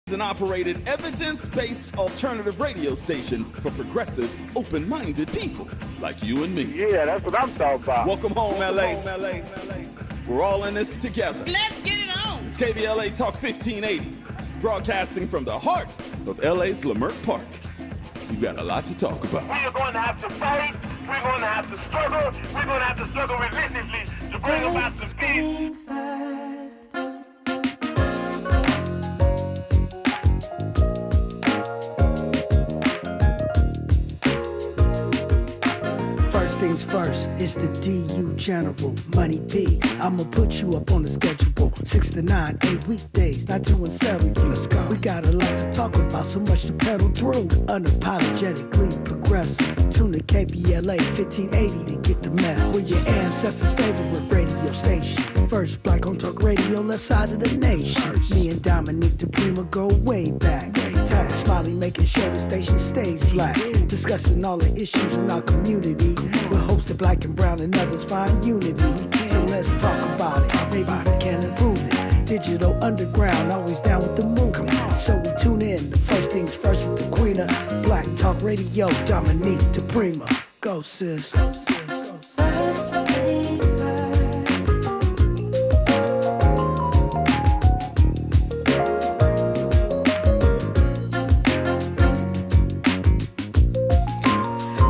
An operated evidence-based alternative radio station for progressive, open-minded people like you and me. Yeah, that's what I'm talking about. Welcome home, LA. We're all in this together. Let's get it on. It's KBLA Talk 1580, broadcasting from the heart of LA's Leimert Park. We've got a lot to talk about. We are going to have to fight. We're going to have to struggle. We're going to have to struggle relentlessly to bring about some peace. Things first, it's the DU General, Money B. I'ma put you up on the schedule, 6 to 9, 8 weekdays, not 2 and 7. Let's go. We got a lot to talk about, so much to pedal through. Unapologetically progressive. Tune to KBLA 1580 to get the mess. We're your ancestors' favorite radio station. First black on talk radio, left side of the nation. Me and Dominique DiPrima go way back. Tag Smiley making sure the station stays black. Discussing all the issues in our community. We're hosted black and brown and others find unity. So let's talk about it. Maybe we can improve it. Digital underground, always down with the movement. So we tune in. The first things first with the queen of Black Talk Radio, Dominique DiPrima. Go sis. First things first.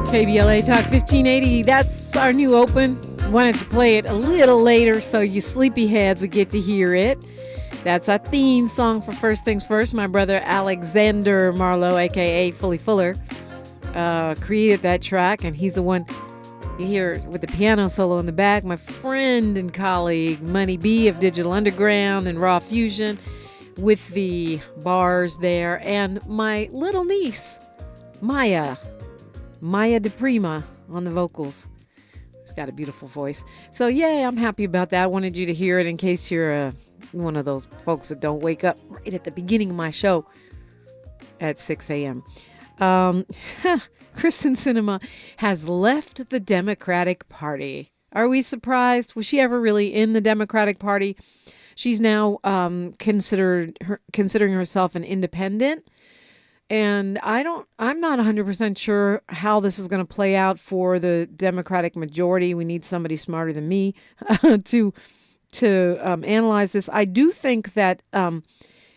KBLA Talk 1580, that's our new open. Wanted to play it a little later so you sleepyheads would get to hear it. That's our theme song for First Things First. My brother Alexander Marlowe, a.k.a. Fully Fuller, created that track, and he's the one you hear with the piano solo in the back. My friend and colleague, Money B of Digital Underground and Raw Fusion with the bars there, and my little niece, Maya DiPrima on the vocals. She's got a beautiful voice. So, yeah, I'm happy about that. I wanted you to hear it in case you're one of those folks that don't wake up right at the beginning of my show at 6 a.m. Kristin Sinema has left the Democratic Party. Are we surprised? Was she ever really in the Democratic Party? She's now considering herself an independent. And I'm not 100% sure how this is going to play out for the Democratic majority. We need somebody smarter than me to analyze this. I do think that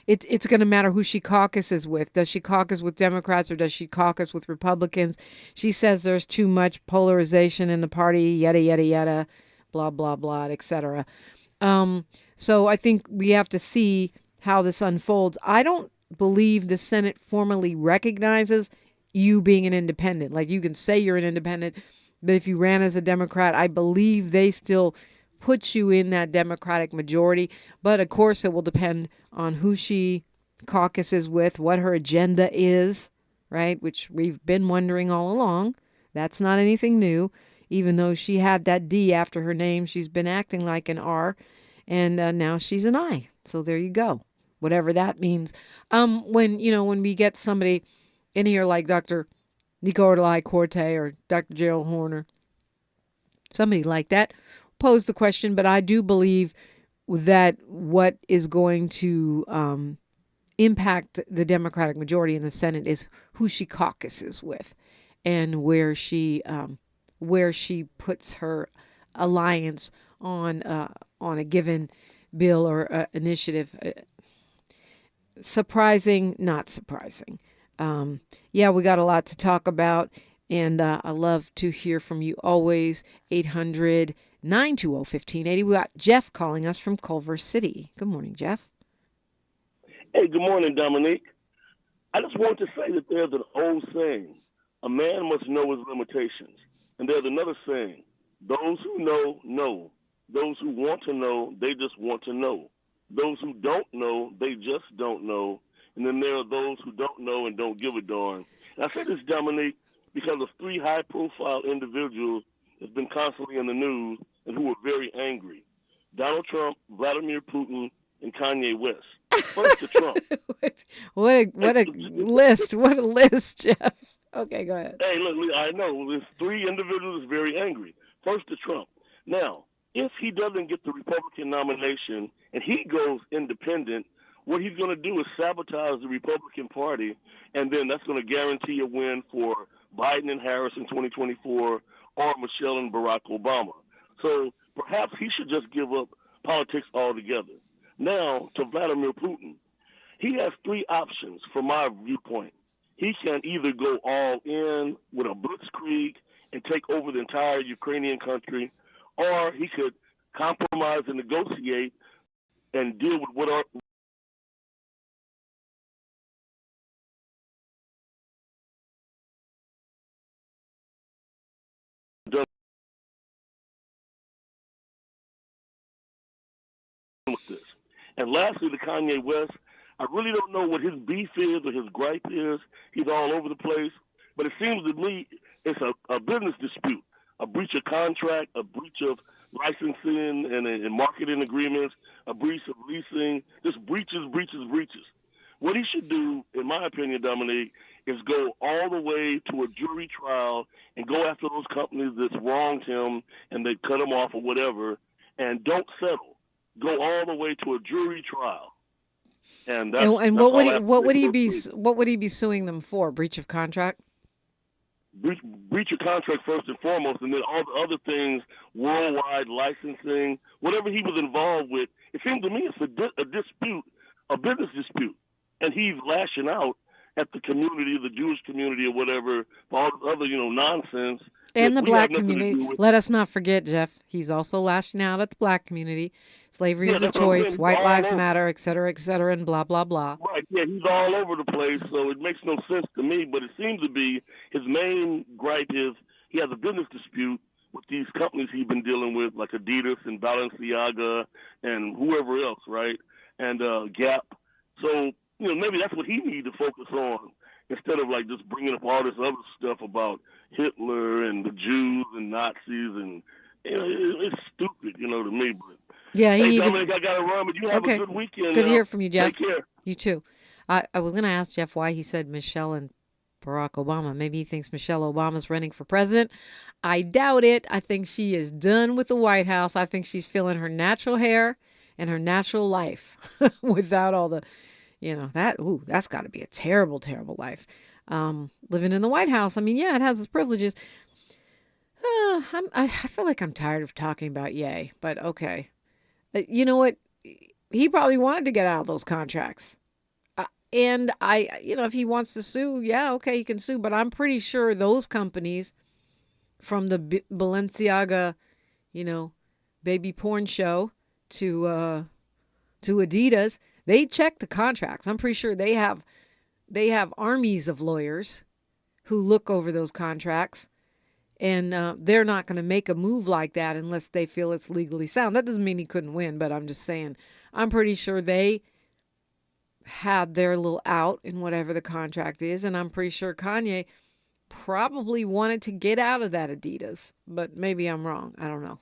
it's going to matter who she caucuses with. Does she caucus with Democrats or does she caucus with Republicans? She says there's too much polarization in the party, yada, yada, yada, blah, blah, blah, etc. So I think we have to see how this unfolds. I don't believe the Senate formally recognizes you being an independent. Like, you can say you're an independent, but if you ran as a Democrat, I believe they still put you in that Democratic majority. But of course, it will depend on who she caucuses with, what her agenda is, right? Which we've been wondering all along. That's not anything new. Even though she had that D after her name, she's been acting like an R, and now she's an I. So there you go. Whatever that means. When we get somebody in here like Dr. Nicolai Corte or Dr. Gerald Horner, somebody like that, pose the question. But I do believe that what is going to impact the Democratic majority in the Senate is who she caucuses with, and where she puts her alliance on a given bill or initiative. Surprising, not surprising. Yeah, we got a lot to talk about, and I love to hear from you always. 800-920-1580. We got Jeff calling us from Culver City. Good morning, Jeff. Hey, good morning, Dominique. I just want to say that there's an old saying, a man must know his limitations. And there's another saying, those who know, know. Those who want to know, they just want to know. Those who don't know, they just don't know. And then there are those who don't know and don't give a darn. And I say this, Dominique, because of 3 high-profile individuals that's been constantly in the news and who were very angry. Donald Trump, Vladimir Putin, and Kanye West. First to Trump. What a list. What a list, Jeff. Okay, go ahead. Hey, look, I know. There's 3 individuals that's very angry. First to Trump. Now, if he doesn't get the Republican nomination and he goes independent, what he's going to do is sabotage the Republican Party, and then that's going to guarantee a win for Biden and Harris in 2024 or Michelle and Barack Obama. So perhaps he should just give up politics altogether. Now, to Vladimir Putin, he has three options from my viewpoint. He can either go all in with a blitzkrieg and take over the entire Ukrainian country, or he could compromise and negotiate and deal with what are done with this. And lastly, to Kanye West, I really don't know what his beef is or his gripe is. He's all over the place. But it seems to me it's a business dispute, a breach of contract, a breach of licensing and marketing agreements, a breach of leasing, just breaches. What he should do, in my opinion, Dominique, is go all the way to a jury trial and go after those companies that's wronged him and they cut him off or whatever, and don't settle. Go all the way to a jury trial. And what would he be suing them for? Breach of contract? Breach of contract first and foremost, and then all the other things, worldwide licensing, whatever he was involved with. It seems to me it's a dispute, a business dispute, and he's lashing out at the community, the Jewish community or whatever, for all this other, nonsense. And the black community. Let us not forget, Jeff, he's also lashing out at the black community. Slavery is a choice, white lives matter, et cetera, and blah, blah, blah. Right, yeah, he's all over the place, so it makes no sense to me, but it seems to be his main gripe is he has a business dispute with these companies he's been dealing with, like Adidas and Balenciaga and whoever else, right, and Gap. So, maybe that's what he needs to focus on, instead of just bringing up all this other stuff about Hitler and the Jews and Nazis, and it's stupid, to me. But yeah, hey, Dominic, I got to run, but you have a good weekend. Good to hear from you, Jeff. Take care. You too. I was going to ask Jeff why he said Michelle and Barack Obama. Maybe he thinks Michelle Obama's running for president. I doubt it. I think she is done with the White House. I think she's feeling her natural hair and her natural life without all the, that's got to be a terrible, terrible life. Living in the White House. I mean, yeah, it has its privileges. I feel like I'm tired of talking about Ye, but okay. You know what? He probably wanted to get out of those contracts. And if he wants to sue, yeah, okay, he can sue. But I'm pretty sure those companies from the Balenciaga, baby porn show to Adidas, they check the contracts. I'm pretty sure they have armies of lawyers who look over those contracts. And they're not going to make a move like that unless they feel it's legally sound. That doesn't mean he couldn't win, but I'm just saying, I'm pretty sure they had their little out in whatever the contract is. And I'm pretty sure Kanye probably wanted to get out of that Adidas, but maybe I'm wrong. I don't know.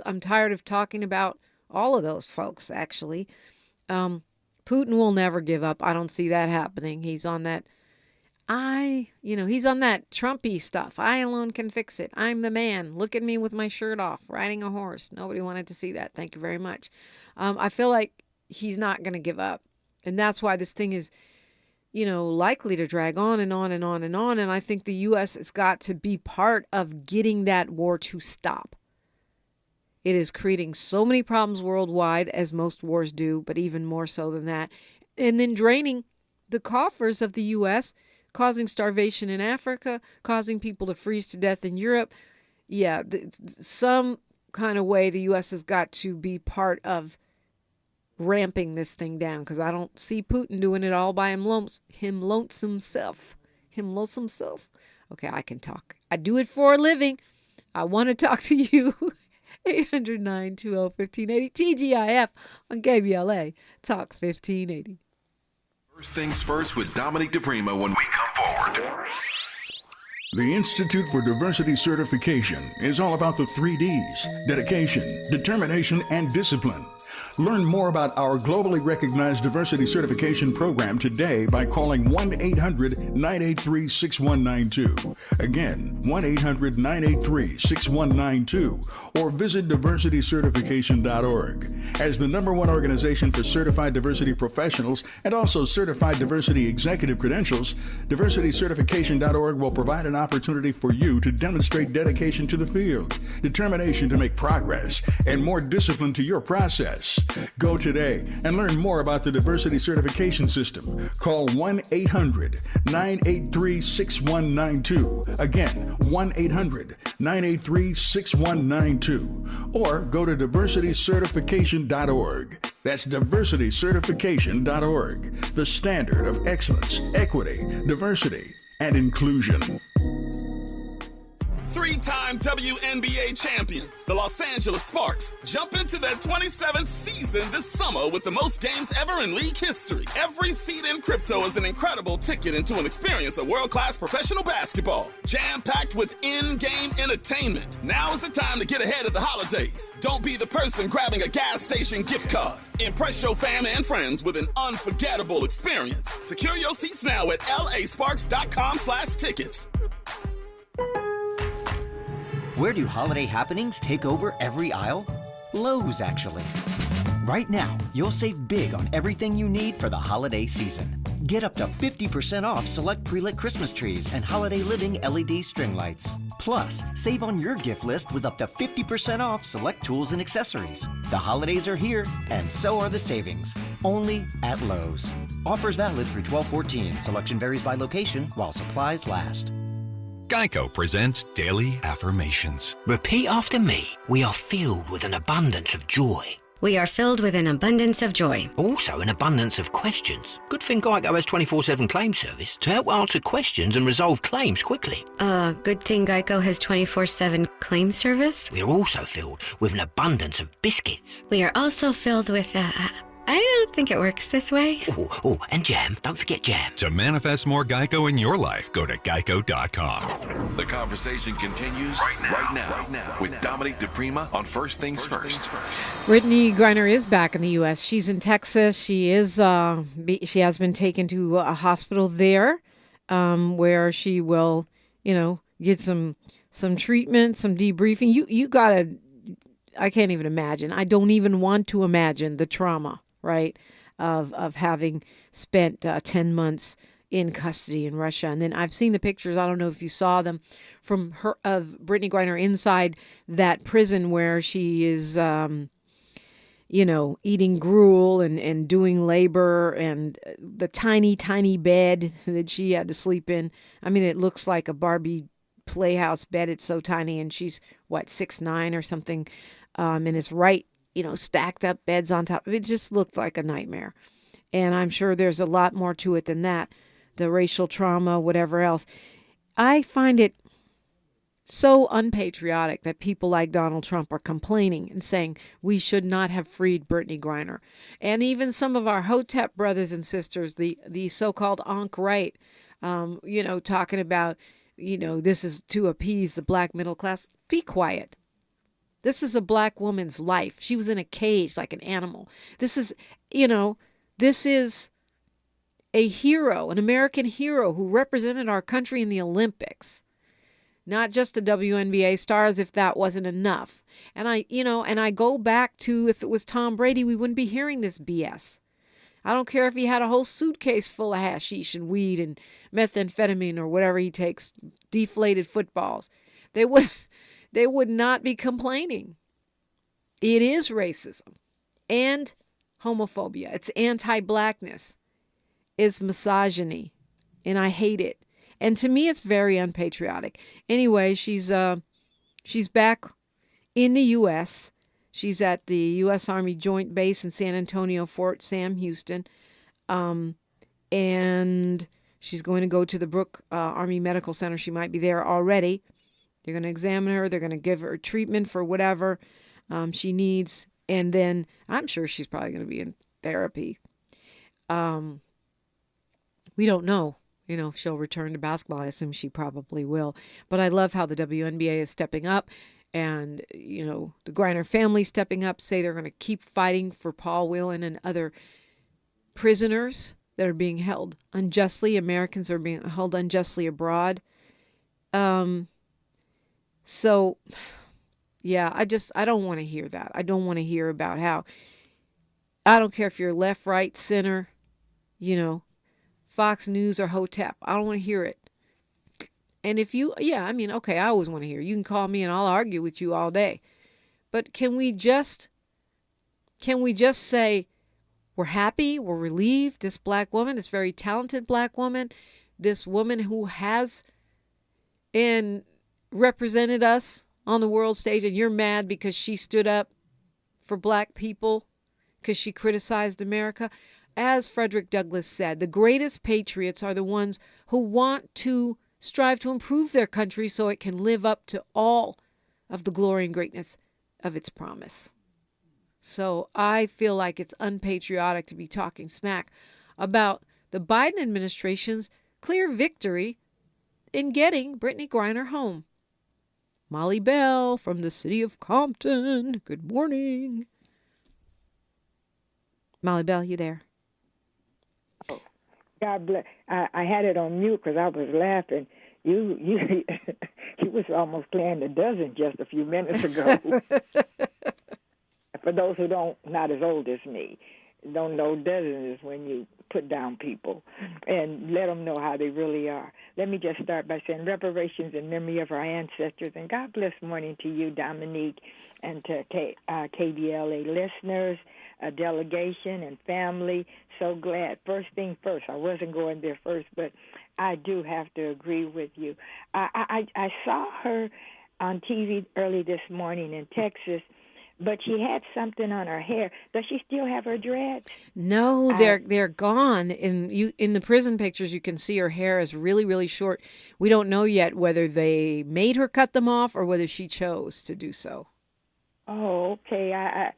I'm tired of talking about all of those folks, actually. Putin will never give up. I don't see that happening. He's on that. He's on that Trumpy stuff. I alone can fix it. I'm the man. Look at me with my shirt off, riding a horse. Nobody wanted to see that. Thank you very much. I feel like he's not going to give up. And that's why this thing is, likely to drag on and on and on and on. And I think the U.S. has got to be part of getting that war to stop. It is creating so many problems worldwide, as most wars do, but even more so than that. And then draining the coffers of the U.S., causing starvation in Africa, causing people to freeze to death in Europe. Yeah, some kind of way the U.S. has got to be part of ramping this thing down, because I don't see Putin doing it all by him lonesome self. Okay, I can talk. I do it for a living. I want to talk to you. 800-920-1580 TGIF on KBLA Talk 1580. First things first with Dominique DiPrima when we come forward. The Institute for Diversity Certification is all about the 3Ds: dedication, determination, and discipline. Learn more about our globally recognized diversity certification program today by calling 1-800-983-6192. Again, 1-800-983-6192, or visit diversitycertification.org. As the #1 organization for certified diversity professionals and also certified diversity executive credentials, diversitycertification.org will provide an opportunity for you to demonstrate dedication to the field, determination to make progress, and more discipline to your process. Go today and learn more about the diversity certification system. Call 1-800-983-6192. Again, 1-800-983-6192. Or go to diversitycertification.org. That's diversitycertification.org. The standard of excellence, equity, diversity, and inclusion. Three-time WNBA champions, the Los Angeles Sparks, jump into their 27th season this summer with the most games ever in league history. Every seat in crypto is an incredible ticket into an experience of world-class professional basketball, jam-packed with in-game entertainment. Now is the time to get ahead of the holidays. Don't be the person grabbing a gas station gift card. Impress your fam and friends with an unforgettable experience. Secure your seats now at lasparks.com/tickets. Where do holiday happenings take over every aisle? Lowe's, actually. Right now, you'll save big on everything you need for the holiday season. Get up to 50% off select pre-lit Christmas trees and holiday living LED string lights. Plus, save on your gift list with up to 50% off select tools and accessories. The holidays are here, and so are the savings. Only at Lowe's. Offers valid through 12/14. Selection varies by location while supplies last. Geico presents Daily Affirmations. Repeat after me. We are filled with an abundance of joy. We are filled with an abundance of joy. Also an abundance of questions. Good thing Geico has 24/7 claim service to help answer questions and resolve claims quickly. Good thing Geico has 24/7 claim service. We are also filled with an abundance of biscuits. We are also filled with, I don't think it works this way. Oh, and jam. Don't forget jam. To manifest more Geico in your life, go to geico.com. The conversation continues right now with Dominique DiPrima on First Things First. Brittney Griner is back in the U.S. She's in Texas. She is. She has been taken to a hospital there, where she will, get some treatment, some debriefing. You gotta. I can't even imagine. I don't even want to imagine the trauma, right, of having spent 10 months in custody in Russia. And then I've seen the pictures, I don't know if you saw them, of Brittney Griner inside that prison where she is, eating gruel and doing labor, and the tiny, tiny bed that she had to sleep in. I mean, it looks like a Barbie playhouse bed. It's so tiny, and she's, 6'9" or something. And it's stacked up beds on top. It just looked like a nightmare. And I'm sure there's a lot more to it than that. The racial trauma, whatever else. I find it so unpatriotic that people like Donald Trump are complaining and saying we should not have freed Brittney Griner. And even some of our Hotep brothers and sisters, the so-called Ankh right, talking about, this is to appease the black middle class. Be quiet. This is a black woman's life. She was in a cage like an animal. This is a hero, an American hero who represented our country in the Olympics. Not just a WNBA star, as if that wasn't enough. And I go back to, if it was Tom Brady, we wouldn't be hearing this BS. I don't care if he had a whole suitcase full of hashish and weed and methamphetamine or whatever he takes, deflated footballs. They would not be complaining. It is racism and homophobia. It's anti-blackness. It's misogyny. And I hate it. And to me, it's very unpatriotic. Anyway, she's back in the U.S. She's at the U.S. Army Joint Base in San Antonio, Fort Sam Houston. And she's going to go to the Brooke Army Medical Center. She might be there already. They're going to examine her. They're going to give her treatment for whatever she needs. And then I'm sure she's probably going to be in therapy. We don't know if she'll return to basketball. I assume she probably will. But I love how the WNBA is stepping up, and, the Griner family stepping up, say they're going to keep fighting for Paul Whelan and other prisoners that are being held unjustly. Americans are being held unjustly abroad. So, yeah, I don't want to hear that. I don't want to hear about how, I don't care if you're left, right, center, Fox News or Hotep. I don't want to hear it. And if you, okay, I always want to hear. You can call me and I'll argue with you all day. But can we just say we're happy, we're relieved, this black woman, this very talented black woman, this woman who has represented us on the world stage, and you're mad because she stood up for black people because she criticized America? As Frederick Douglass said, the greatest patriots are the ones who want to strive to improve their country so it can live up to all of the glory and greatness of its promise. So I feel like it's unpatriotic to be talking smack about the Biden administration's clear victory in getting Brittney Griner home. Molly Bell from the city of Compton. Good morning. Molly Bell, you there? God bless. I had it on mute because I was laughing. You was almost playing the dozen just a few minutes ago. For those who not as old as me, don't know, dozen is when you put down people and let them know how they really are. Let me just start by saying reparations in memory of our ancestors. And God bless morning to you, Dominique, and to KBLA listeners, a delegation and family. So glad. First thing first, I wasn't going there first, but I do have to agree with you. I saw her on TV early this morning in Texas, but she had something on her hair. Does she still have her dreads? No, they're gone. In the prison pictures, you can see her hair is really, really short. We don't know yet whether they made her cut them off or whether she chose to do so. Oh, okay. I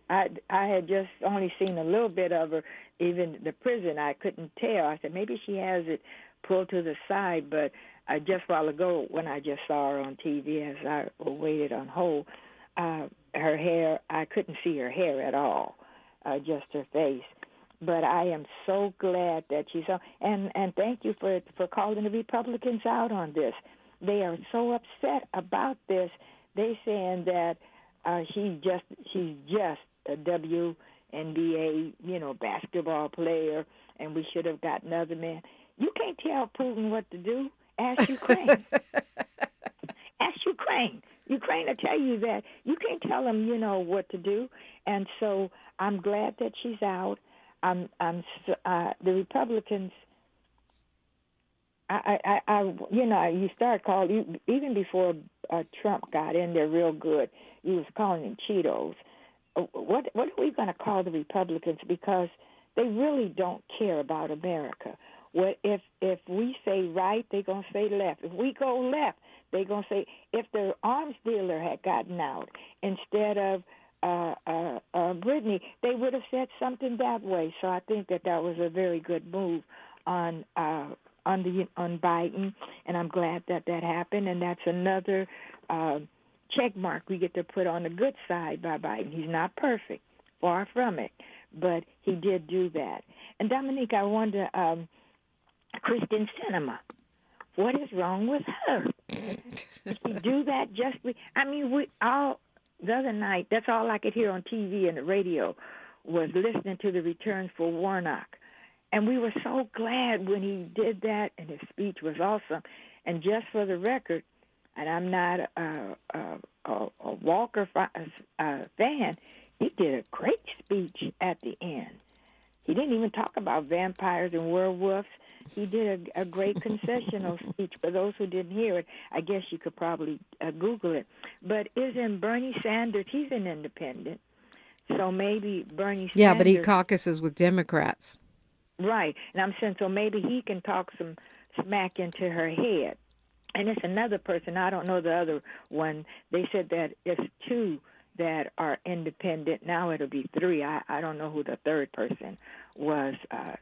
had just only seen a little bit of her. Even the prison, I couldn't tell. I said maybe she has it pulled to the side, but just a while ago when I just saw her on TV as I waited on hold, her hair, I couldn't see her hair at all, just her face. But I am so glad that she's on. And thank you for calling the Republicans out on this. They are so upset about this. They saying that she's just a WNBA, basketball player, and we should have got another man. You can't tell Putin what to do. Ask Ukraine. Ask Ukraine. Ukraine will tell you that. You can't tell them, what to do. And so I'm glad that she's out. The Republicans. You start calling even before Trump got in there real good. He was calling them Cheetos. What are we going to call the Republicans? Because they really don't care about America. If we say right, they're going to say left. If we go left, they're going to say, if the arms dealer had gotten out instead of Brittney, they would have said something that way. So I think that was a very good move on Biden, and I'm glad that happened. And that's another check mark we get to put on the good side by Biden. He's not perfect, far from it, but he did do that. And Dominique, I wonder, Kristin Sinema, what is wrong with her? Did she do that the other night, that's all I could hear on TV and the radio was listening to the returns for Warnock. And we were so glad when he did that, and his speech was awesome. And just for the record, and I'm not a Walker fan, he did a great speech at the end. He didn't even talk about vampires and werewolves. He did a great concessional speech. For those who didn't hear it, I guess you could probably Google it. But isn't Bernie Sanders, he's an independent, so maybe Bernie Sanders... Yeah, but he caucuses with Democrats. Right, and I'm saying so maybe he can talk some smack into her head. And it's another person, I don't know the other one, they said that it's two that are independent. Now it'll be 3. I don't know who the third person was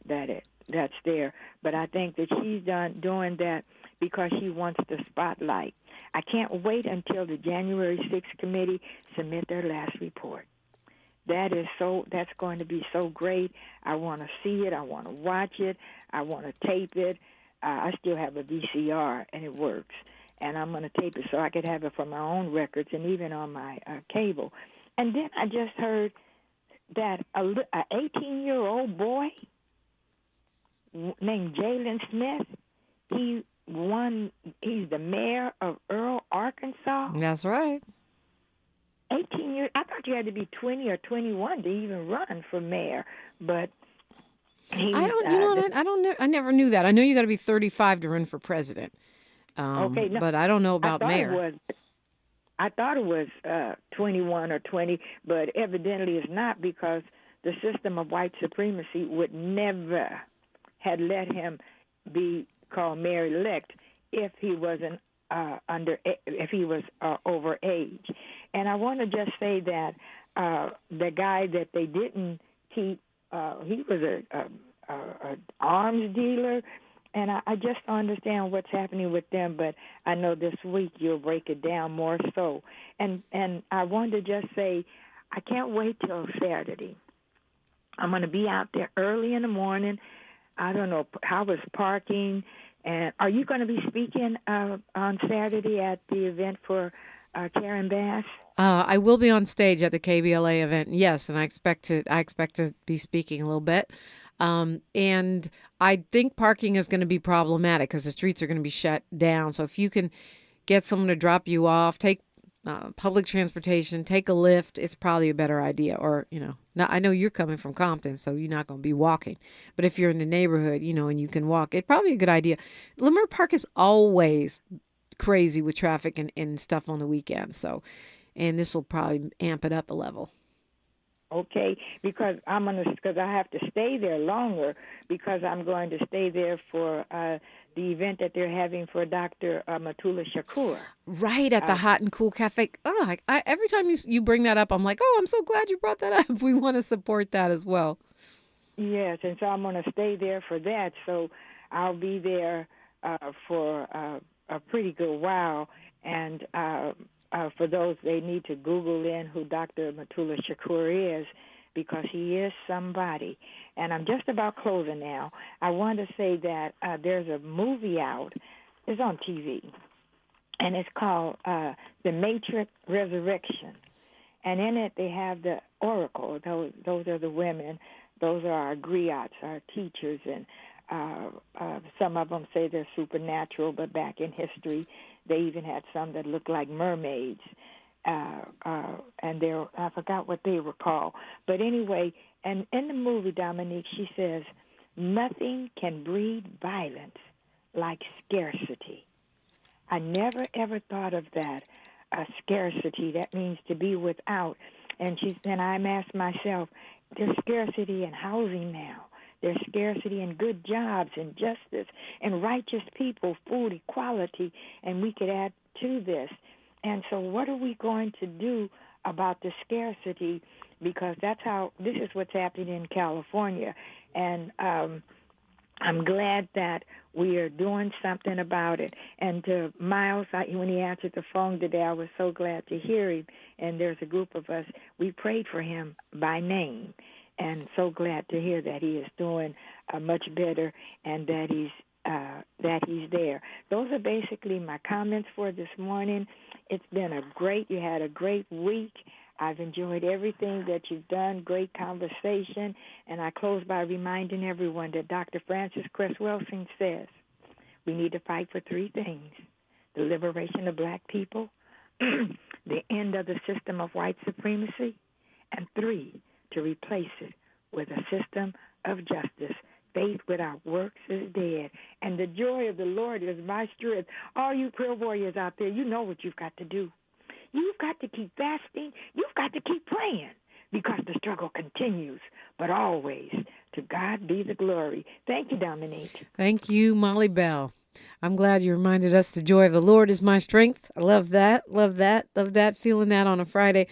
that's there, but I think that she's doing that because she wants the spotlight. I can't wait until the January 6th committee submit their last report. That's going to be so great. I want to see it. I want to watch it. I want to tape it. I still have a VCR, and it works. And I'm going to tape it so I could have it for my own records and even on my cable. And then I just heard that an 18-year-old boy named Jalen Smith, he's the mayor of Earl, Arkansas. That's right. 18 years. I thought you had to be 20 or 21 to even run for mayor, but I never knew that. I know you got to be 35 to run for president. Okay, no, but I don't know about mayor. I thought it was 21 or 20, but evidently it's not, because the system of white supremacy would never had let him be called mayor-elect if he wasn't over age. And I want to just say that the guy that they didn't keep, he was a arms dealer, and I just don't understand what's happening with them. But I know this week you'll break it down more so. And I wanted to just say, I can't wait till Saturday. I'm going to be out there early in the morning. I don't know how it's parking. And are you going to be speaking on Saturday at the event for Karen Bass? I will be on stage at the KBLA event, yes, and I expect to be speaking a little bit. And I think parking is going to be problematic because the streets are going to be shut down. So if you can get someone to drop you off, take public transportation, take a lift, it's probably a better idea. Or, now I know you're coming from Compton, so you're not going to be walking. But if you're in the neighborhood, and you can walk, it's probably a good idea. Leimert Park is always crazy with traffic and stuff on the weekend. So, and this will probably amp it up a level. Okay, because I have to stay there longer, because I'm going to stay there for the event that they're having for Dr. Matula Shakur. Right, at the Hot and Cool Cafe. Oh, every time you bring that up, I'm like, oh, I'm so glad you brought that up. We want to support that as well. Yes, and so I'm going to stay there for that. So I'll be there for a pretty good while. And for those, they need to Google in who Dr. Matula Shakur is, because he is somebody. And I'm just about closing now. I want to say that there's a movie out. It's on TV, and it's called The Matrix Resurrection. And in it, they have the Oracle. Those are the women. Those are our griots, our teachers. And some of them say they're supernatural, but back in history, they even had some that looked like mermaids. And I forgot what they were called. But anyway, and in the movie, Dominique, she says, nothing can breed violence like scarcity. I never, ever thought of that, scarcity. That means to be without. And I'm asked myself, there's scarcity in housing now. There's scarcity in good jobs and justice and righteous people, food equality, and we could add to this. And so what are we going to do about the scarcity? Because this is what's happening in California. And I'm glad that we are doing something about it. And to Miles, when he answered the phone today, I was so glad to hear him. And there's a group of us, we prayed for him by name. And so glad to hear that he is doing much better and that he's there. Those are basically my comments for this morning. It's been you had a great week. I've enjoyed everything that you've done, great conversation. And I close by reminding everyone that Dr. Francis Cress Welsing says we need to fight for 3 things: the liberation of black people, the end of the system of white supremacy, and 3, to replace it with a system of justice. Faith without works is dead, and the joy of the Lord is my strength. All you prayer warriors out there, you know what you've got to do. You've got to keep fasting. You've got to keep praying, because the struggle continues. But always, to God be the glory. Thank you, Dominique. Thank you, Molly Bell. I'm glad you reminded us the joy of the Lord is my strength. I love that, feeling that on a Friday.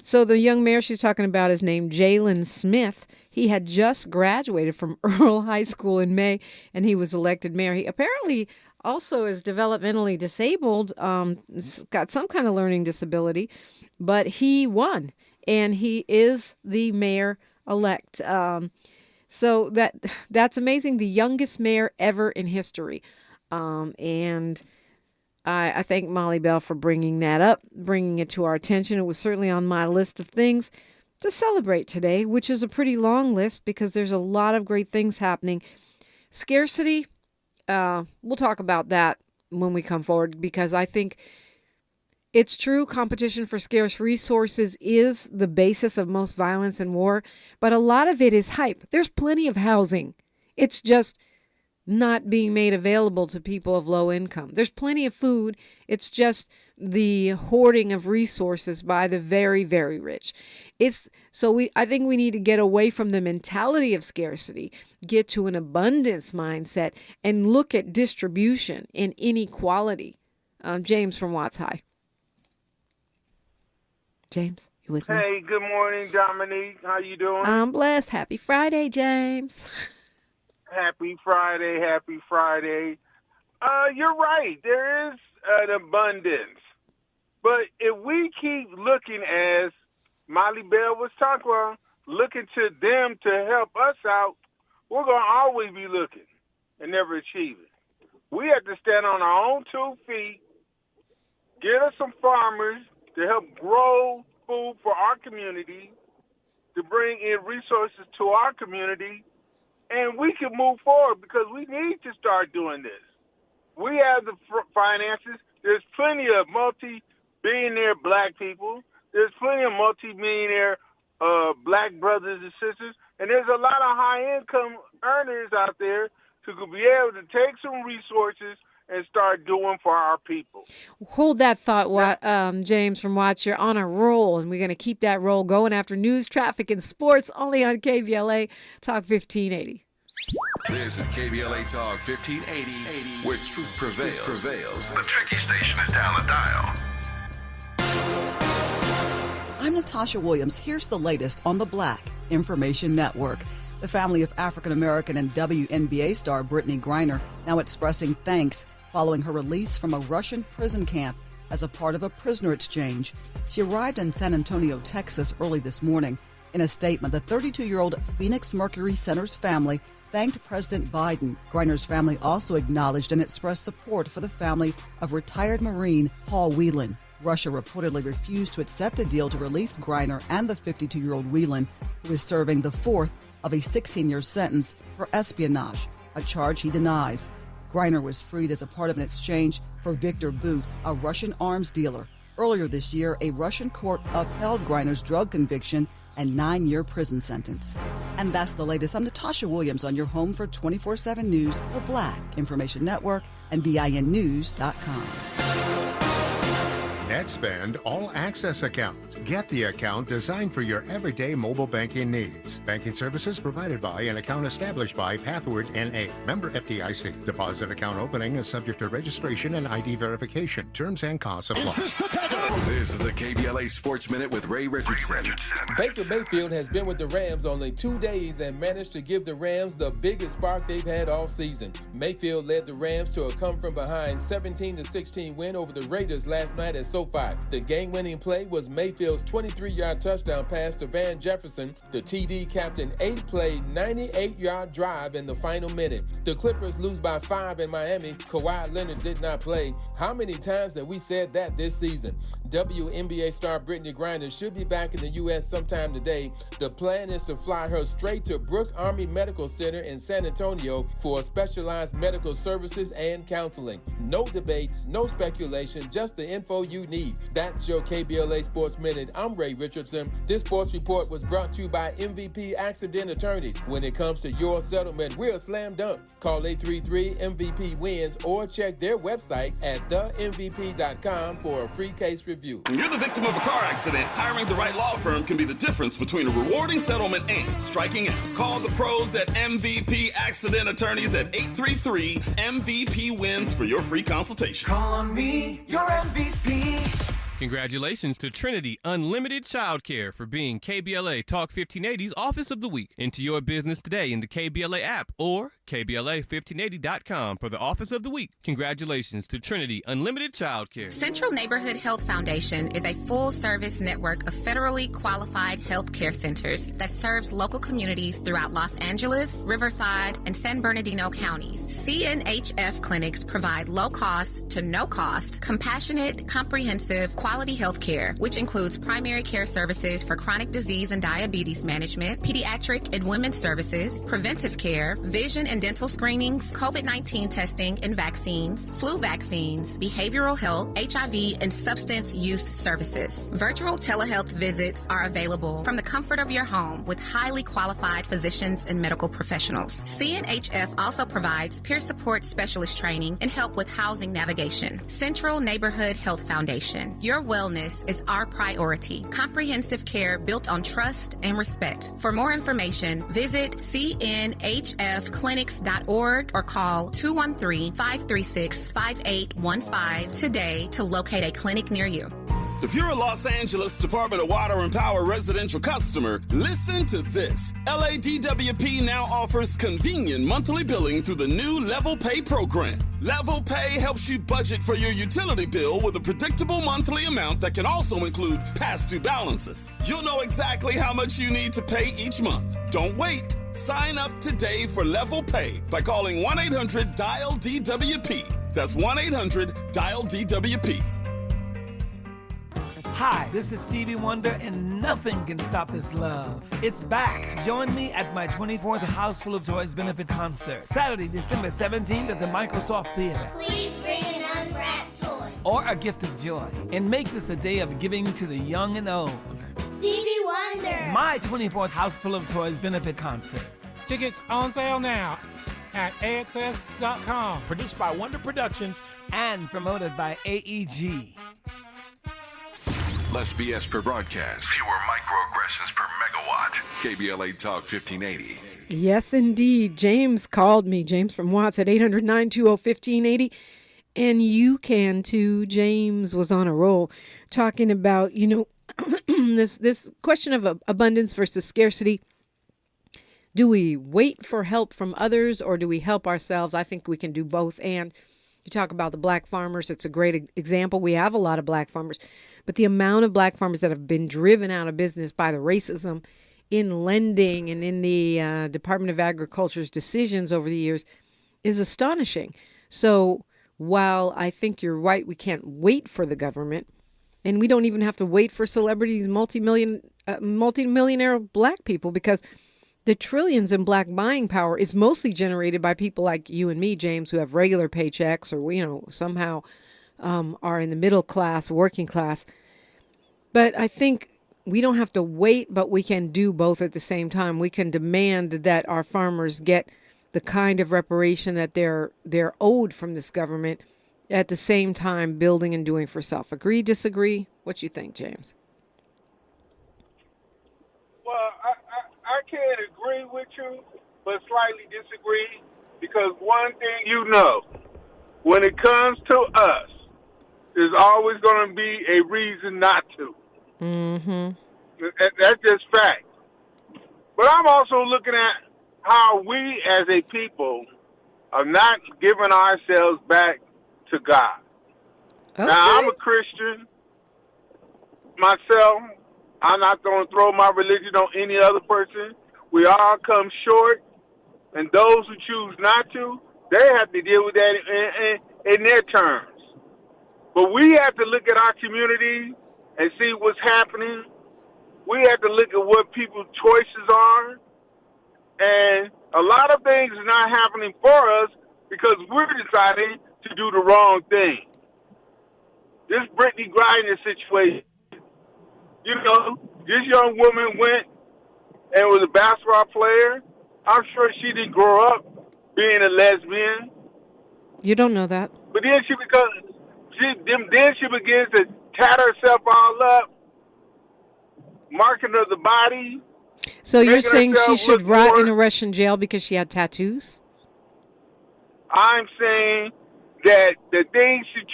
So the young mayor she's talking about is named Jalen Smith. He had just graduated from Earl High School in May, and he was elected mayor. He apparently also is developmentally disabled, got some kind of learning disability, but he won, and he is the mayor-elect. So that's amazing. The youngest mayor ever in history. And I thank Molly Bell for bringing that up, bringing it to our attention. It was certainly on my list of things to celebrate today, which is a pretty long list because there's a lot of great things happening. Scarcity, we'll talk about that when we come forward, because I think it's true. Competition for scarce resources is the basis of most violence and war, but a lot of it is hype. There's plenty of housing. It's just not being made available to people of low income. There's plenty of food. It's just the hoarding of resources by the very, very rich. I think we need to get away from the mentality of scarcity, get to an abundance mindset, and look at distribution and inequality. James from Watts High. James, you with me? Hey, good morning, Dominique. How you doing? I'm blessed. Happy Friday, James. Happy Friday, happy Friday. You're right. There is an abundance. But if we keep looking, as Molly Bell was talking about, looking to them to help us out, we're going to always be looking and never achieve it. We have to stand on our own 2 feet, get us some farmers to help grow food for our community, to bring in resources to our community, and we can move forward because we need to start doing this. We have the finances. There's plenty of multi-billionaire black people. There's plenty of multi-millionaire black brothers and sisters. And there's a lot of high-income earners out there who could be able to take some resources and start doing for our people. Hold that thought, James from Watts. You're on a roll, and we're going to keep that roll going after news, traffic, and sports, only on KBLA Talk 1580. This is KBLA Talk 1580, where truth prevails. The tricky station is down the dial. I'm Natasha Williams. Here's the latest on the Black Information Network. The family of African-American and WNBA star Brittney Griner now expressing thanks following her release from a Russian prison camp as a part of a prisoner exchange. She arrived in San Antonio, Texas early this morning. In a statement, the 32-year-old Phoenix Mercury Center's family thanked President Biden. Griner's family also acknowledged and expressed support for the family of retired Marine Paul Whelan. Russia reportedly refused to accept a deal to release Griner and the 52-year-old Whelan, who is serving the fourth of a 16-year sentence for espionage, a charge he denies. Griner was freed as a part of an exchange for Victor Bout, a Russian arms dealer. Earlier this year, a Russian court upheld Griner's drug conviction and 9-year prison sentence. And that's the latest. I'm Natasha Williams on your home for 24/7 News, the Black Information Network, and BINnews.com. NetSpend All Access account. Get the account designed for your everyday mobile banking needs. Banking services provided by and account established by Pathward NA. Member FDIC. Deposit account opening is subject to registration and ID verification. Terms and costs apply. This is the KBLA Sports Minute with Ray Richardson. Baker Mayfield has been with the Rams only 2 days and managed to give the Rams the biggest spark they've had all season. Mayfield led the Rams to a come-from-behind 17-16 win over the Raiders last night at SoFi. The game-winning play was Mayfield's 23-yard touchdown pass to Van Jefferson. The TD capped an 8-play, 98-yard drive in the final minute. The Clippers lose by 5 in Miami. Kawhi Leonard did not play. How many times have we said that this season? WNBA star Brittney Griner should be back in the U.S. sometime today. The plan is to fly her straight to Brooke Army Medical Center in San Antonio for specialized medical services and counseling. No debates, no speculation, just the info you need. That's your KBLA Sports Minute. I'm Ray Richardson. This sports report was brought to you by MVP Accident Attorneys. When it comes to your settlement, we're a slam dunk. Call 833-MVP-WINS or check their website at themvp.com for a free case review. When you're the victim of a car accident, hiring the right law firm can be the difference between a rewarding settlement and striking out. Call the pros at MVP Accident Attorneys at 833-MVP-WINS for your free consultation. Call me your MVP. Congratulations to Trinity Unlimited Childcare for being KBLA Talk 1580's Office of the Week. Into your business today in the KBLA app or KBLA1580.com for the Office of the Week. Congratulations to Trinity Unlimited Childcare. Central Neighborhood Health Foundation is a full-service network of federally qualified health care centers that serves local communities throughout Los Angeles, Riverside, and San Bernardino counties. CNHF clinics provide low-cost to no-cost, compassionate, comprehensive, quality health care, which includes primary care services for chronic disease and diabetes management, pediatric and women's services, preventive care, vision and dental screenings, COVID-19 testing and vaccines, flu vaccines, behavioral health, HIV, and substance use services. Virtual telehealth visits are available from the comfort of your home with highly qualified physicians and medical professionals. CNHF also provides peer support specialist training and help with housing navigation. Central Neighborhood Health Foundation. Your wellness is our priority. Comprehensive care built on trust and respect. For more information, visit cnhfclinics.org or call 213-536-5815 today to locate a clinic near you. If you're a Los Angeles Department of Water and Power residential customer, listen to this. LADWP now offers convenient monthly billing through the new Level Pay program. Level Pay helps you budget for your utility bill with a predictable monthly amount that can also include past due balances. You'll know exactly how much you need to pay each month. Don't wait. Sign up today for Level Pay by calling 1-800-DIAL-DWP. That's 1-800-DIAL-DWP. Hi, this is Stevie Wonder, and nothing can stop this love. It's back. Join me at my 24th House Full of Toys benefit concert, Saturday, December 17th at the Microsoft Theater. Please bring an unwrapped toy. Or a gift of joy. And make this a day of giving to the young and old. Stevie Wonder. My 24th House Full of Toys benefit concert. Tickets on sale now at AXS.com. Produced by Wonder Productions and promoted by AEG. Less BS per broadcast. Fewer microaggressions per megawatt. KBLA Talk 1580. Yes, indeed. James called me. James from Watts at 800-920-1580. And you can too. James was on a roll talking about, this question of abundance versus scarcity. Do we wait for help from others or do we help ourselves? I think we can do both. And you talk about the black farmers. It's a great example. We have a lot of black farmers. But the amount of black farmers that have been driven out of business by the racism in lending and in the Department of Agriculture's decisions over the years is astonishing. So while I think you're right, we can't wait for the government, and we don't even have to wait for celebrities, multimillionaire black people, because the trillions in black buying power is mostly generated by people like you and me, James, who have regular paychecks or, somehow are in the middle class, working class. But I think we don't have to wait, but we can do both at the same time. We can demand that our farmers get the kind of reparation that they're owed from this government, at the same time building and doing for self. Agree, disagree? What you think, James? Well, I can't agree with you, but slightly disagree, because one thing when it comes to us, there's always going to be a reason not to. Mm-hmm. That's just fact. But I'm also looking at how we as a people are not giving ourselves back to God. Okay. Now, I'm a Christian myself. I'm not going to throw my religion on any other person. We all come short, and those who choose not to, they have to deal with that in their terms. But we have to look at our community and see what's happening. We have to look at what people's choices are. And a lot of things are not happening for us because we're deciding to do the wrong thing. This Brittney Griner situation, this young woman went and was a basketball player. I'm sure she didn't grow up being a lesbian. You don't know that. But then she begins to tat herself all up, marking of the body. So you're saying she should rot in a Russian jail because she had tattoos? I'm saying that the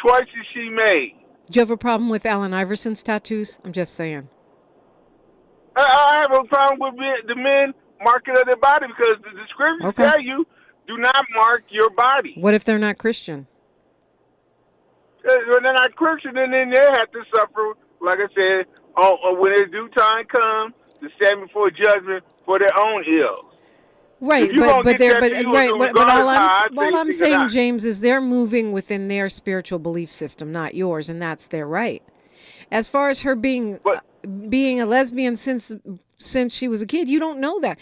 choices she made. Do you have a problem with Allen Iverson's tattoos? I'm just saying. I have a problem with the men marking their body because the scriptures tell you do not mark your body. What if they're not Christian? When they're not Christian, then they have to suffer, like I said, when their due time comes, to stand before judgment for their own ills. Right, but all I'm saying, James, is they're moving within their spiritual belief system, not yours, and that's their right. As far as her being a lesbian since she was a kid, you don't know that.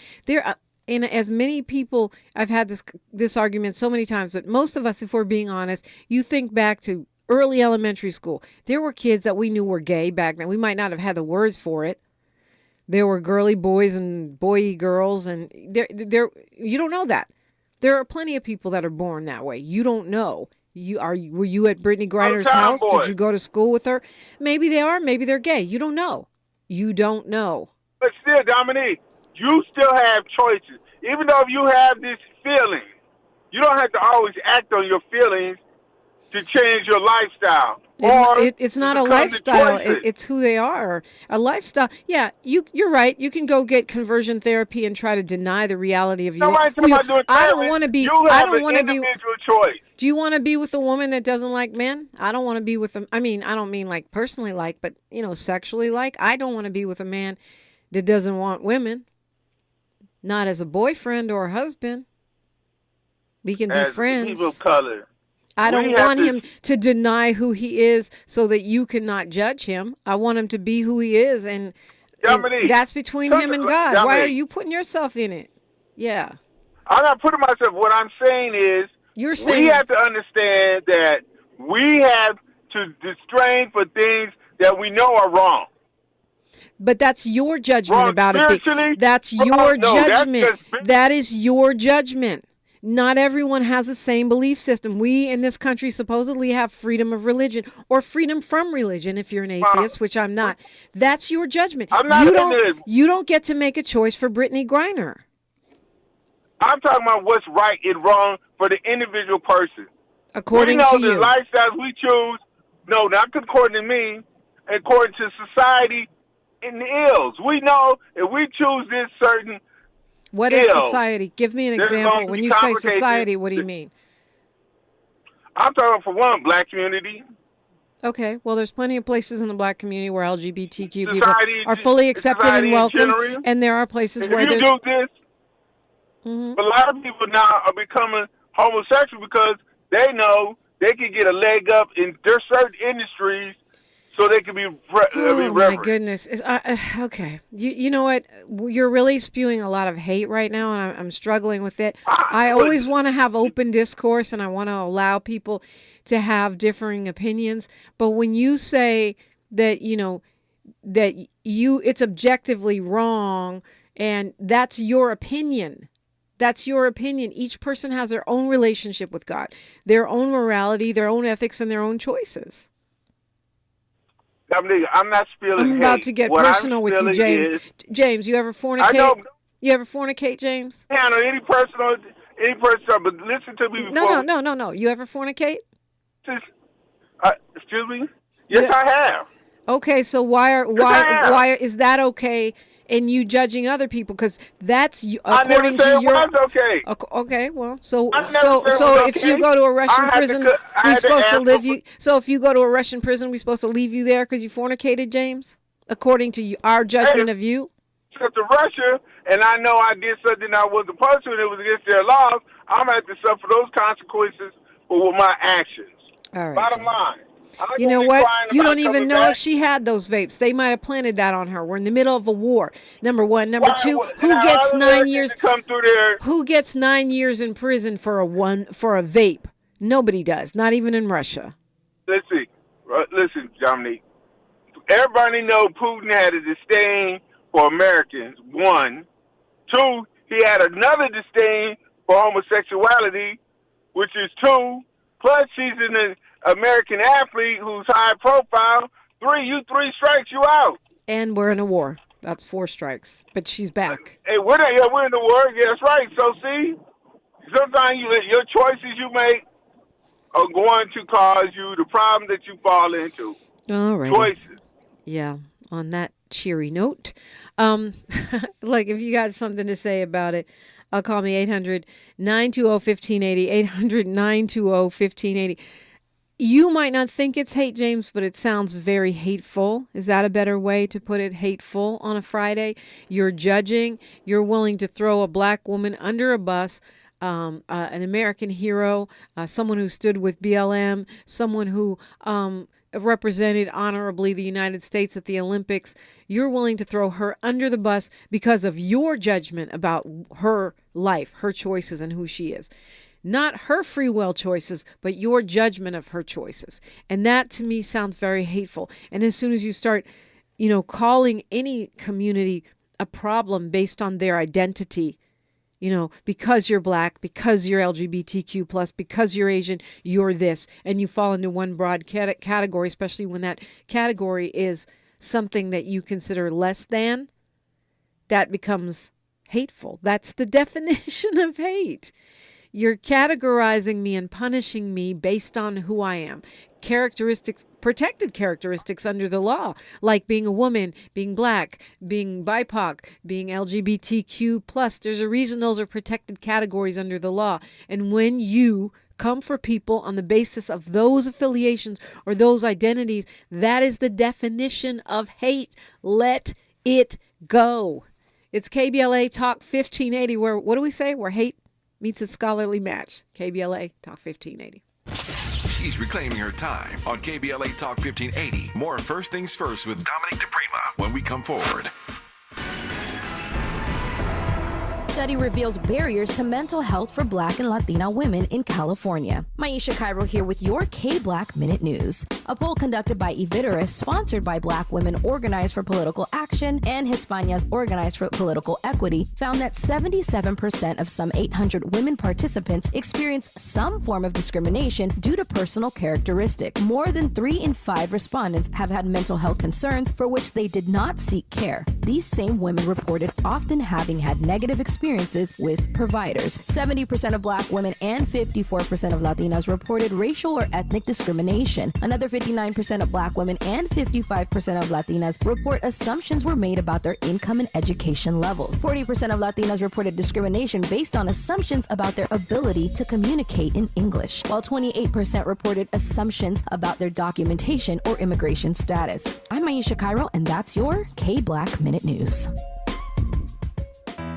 And as many people, I've had this argument so many times, but most of us, if we're being honest, you think back to early elementary school. There were kids that we knew were gay back then. We might not have had the words for it. There were girly boys and boy girls, and you don't know that. There are plenty of people that are born that way. You don't know. Were you at Brittney Griner's house? Did you go to school with her? Maybe they are. Maybe they're gay. You don't know. You don't know. But still, Dominique, you still have choices. Even though you have this feeling, you don't have to always act on your feelings to change your lifestyle. It's not a lifestyle. It's who they are. A lifestyle. Yeah, you're right. You can go get conversion therapy and try to deny the reality of your. I don't want to be. I don't want to be. Individual choice. Do you want to be with a woman that doesn't like men? I don't want to be with them. I mean, I don't mean like personally like, but sexually like. I don't want to be with a man that doesn't want women. Not as a boyfriend or a husband. We can be friends. People of color. I don't want him to deny who he is so that you cannot judge him. I want him to be who he is, and that's between him and God. Why are you putting yourself in it? Yeah. I'm not putting myself. What I'm saying is we have to understand that we have to strain for things that we know are wrong. But that's your judgment about it. That's your judgment. That is your judgment. Not everyone has the same belief system. We in this country supposedly have freedom of religion or freedom from religion if you're an atheist, which I'm not. That's your judgment. You don't get to make a choice for Brittney Griner. I'm talking about what's right and wrong for the individual person. According to you. We know the lifestyles we choose, no, not according to me, according to society and the ills. We know if we choose this certain What is society? Give me an example. When you say society, what do you mean? I'm talking for one, black community. Okay, well, there's plenty of places in the black community where LGBTQ people are fully accepted and welcome, and there are places where there's... do this, a lot of people now are becoming homosexual because they know they can get a leg up in their certain industries so they can be Oh, my goodness. Okay. You know what? You're really spewing a lot of hate right now, and I'm struggling with it. I always want to have open discourse, and I want to allow people to have differing opinions. But when you say that, it's objectively wrong, and that's your opinion. That's your opinion. Each person has their own relationship with God, their own morality, their own ethics, and their own choices. I'm not spilling hate. I'm about to get personal with you, James. James, you ever fornicate? You ever fornicate, James? Yeah, no, any person, but listen to me before. No. You ever fornicate? Excuse me? Yes, I have. Okay, so why is that okay? And you judging other people, because that's according to your. Okay. Okay, well, so if you go to a Russian prison, we're supposed to leave you. So if you go to a Russian prison, we're supposed to leave you there because you fornicated, James, according to our judgment of you. To Russia, and I know I did something I wasn't supposed to, and it was against their laws. I'm gonna have to suffer those consequences for my actions. All right. Bottom line. You know what? You don't even know if she had those vapes. They might have planted that on her. We're in the middle of a war. Number one. Number two, who gets 9 years? Who gets 9 years in prison for a vape? Nobody does. Not even in Russia. Listen, Dominique. Everybody know Putin had a disdain for Americans. 1, 2, he had another disdain for homosexuality, which is 2. Plus, she's an American athlete who's high profile. 3 strikes, you out. And we're in a war. That's 4 strikes. But she's back. Hey, we're in the war. Yeah, that's right. So see, sometimes your choices you make are going to cause you the problem that you fall into. All right. Choices. Yeah. On that cheery note, like if you got something to say about it, call me 800-920-1580, 800-920-1580. You might not think it's hate, James, but it sounds very hateful. Is that a better way to put it? Hateful on a Friday? You're judging. You're willing to throw a black woman under a bus, an American hero, someone who stood with BLM, someone who represented honorably the United States at the Olympics. You're willing to throw her under the bus because of your judgment about her life, her choices, and who she is. Not her free will choices, but your judgment of her choices. And that to me sounds very hateful. And as soon as you start, calling any community a problem based on their identity, because you're black, because you're LGBTQ+, because you're Asian, you're this, and you fall into one broad category, especially when that category is something that you consider less than, that becomes hateful. That's the definition of hate. You're categorizing me and punishing me based on who I am. Characteristics, protected characteristics under the law, like being a woman, being black, being BIPOC, being LGBTQ+. There's a reason those are protected categories under the law. And when you come for people on the basis of those affiliations or those identities, that is the definition of hate. Let it go. It's KBLA Talk 1580, where, what do we say? Where hate meets a scholarly match. KBLA Talk 1580. She's reclaiming her time on KBLA Talk 1580. More First Things First with Dominique DiPrima when we come forward. Study reveals barriers to mental health for Black and Latina women in California. Maisha Cairo here with your K-Black Minute News. A poll conducted by Eviteris, sponsored by Black Women Organized for Political Action and Hispanas Organized for Political Equity, found that 77% of some 800 women participants experienced some form of discrimination due to personal characteristic. More than 3 in 5 respondents have had mental health concerns for which they did not seek care. These same women reported often having had negative experiences with providers. 70% of Black women and 54% of Latinas reported racial or ethnic discrimination. Another 59% of Black women and 55% of Latinas report assumptions were made about their income and education levels. 40% of Latinas reported discrimination based on assumptions about their ability to communicate in English, while 28% reported assumptions about their documentation or immigration status. I'm Maisha Cairo, and that's your K-Black Minute News.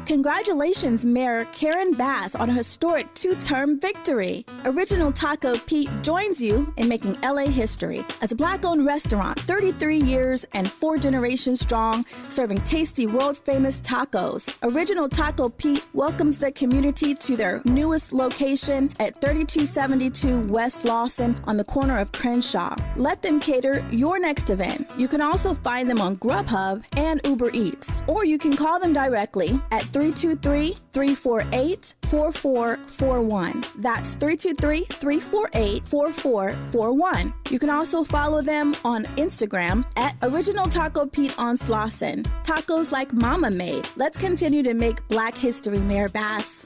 Congratulations, Mayor Karen Bass, on a historic 2-term victory. Original Taco Pete joins you in making LA history. As a Black-owned restaurant, 33 years and 4 generations strong, serving tasty, world-famous tacos. Original Taco Pete welcomes the community to their newest location at 3272 West Lawson on the corner of Crenshaw. Let them cater your next event. You can also find them on Grubhub and Uber Eats, or you can call them directly at 323-348-4441. That's 323-348-4441. You can also follow them on Instagram at Original Taco Pete on Slauson. Tacos like Mama made. Let's continue to make Black history, Mayor Bass.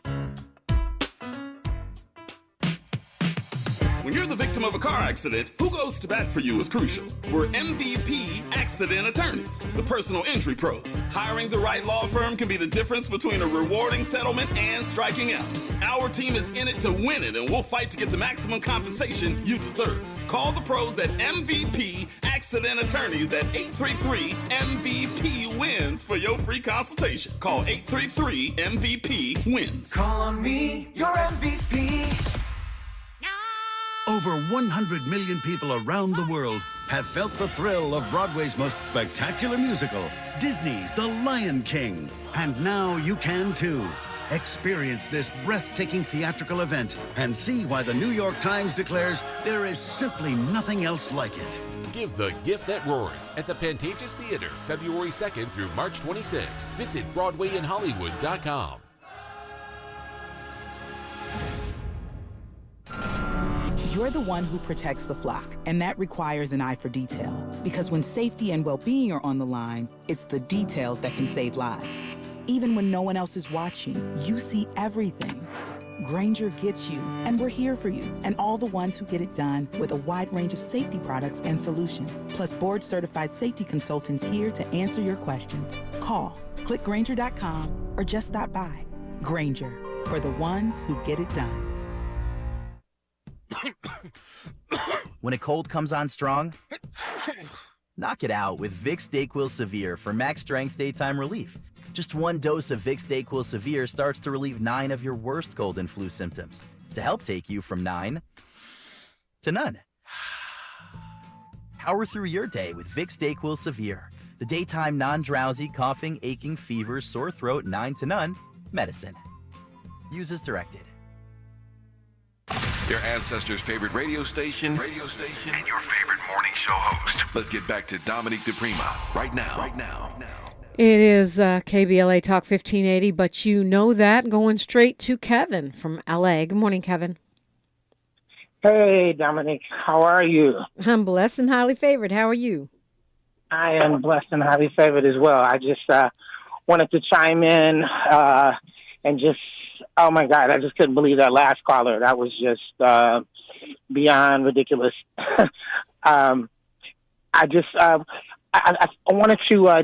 When you're the victim of a car accident, who goes to bat for you is crucial. We're MVP Accident Attorneys, the personal injury pros. Hiring the right law firm can be the difference between a rewarding settlement and striking out. Our team is in it to win it, and we'll fight to get the maximum compensation you deserve. Call the pros at MVP Accident Attorneys at 833-MVP-WINS for your free consultation. Call 833-MVP-WINS. Call on me, your MVP. Over 100 million people around the world have felt the thrill of Broadway's most spectacular musical, Disney's The Lion King. And now you can too. Experience this breathtaking theatrical event and see why the New York Times declares there is simply nothing else like it. Give the gift that roars at the Pantages Theater, February 2nd through March 26th. Visit BroadwayInHollywood.com. You're the one who protects the flock, and that requires an eye for detail. Because when safety and well-being are on the line, it's the details that can save lives. Even when no one else is watching, you see everything. Grainger gets you, and we're here for you, and all the ones who get it done with a wide range of safety products and solutions, plus board-certified safety consultants here to answer your questions. Call, click Grainger.com, or just stop by. Grainger, for the ones who get it done. When a cold comes on strong, knock it out with Vicks DayQuil Severe for max strength daytime relief. Just one dose of Vicks DayQuil Severe starts to relieve 9 of your worst cold and flu symptoms to help take you from 9 to none. Power through your day with Vicks DayQuil Severe, the daytime non-drowsy, coughing, aching, fever, sore throat, 9 to none medicine. Use as directed. Your ancestors' favorite radio station, and your favorite morning show host. Let's get back to Dominique DiPrima right now. It is KBLA Talk 1580, but you know that. Going straight to Kevin from LA. Good morning, Kevin. Hey, Dominique. How are you? I'm blessed and highly favored. How are you? I am blessed and highly favored as well. I just wanted to chime in and just, oh my God, I just couldn't believe that last caller. That was just beyond ridiculous. I wanted to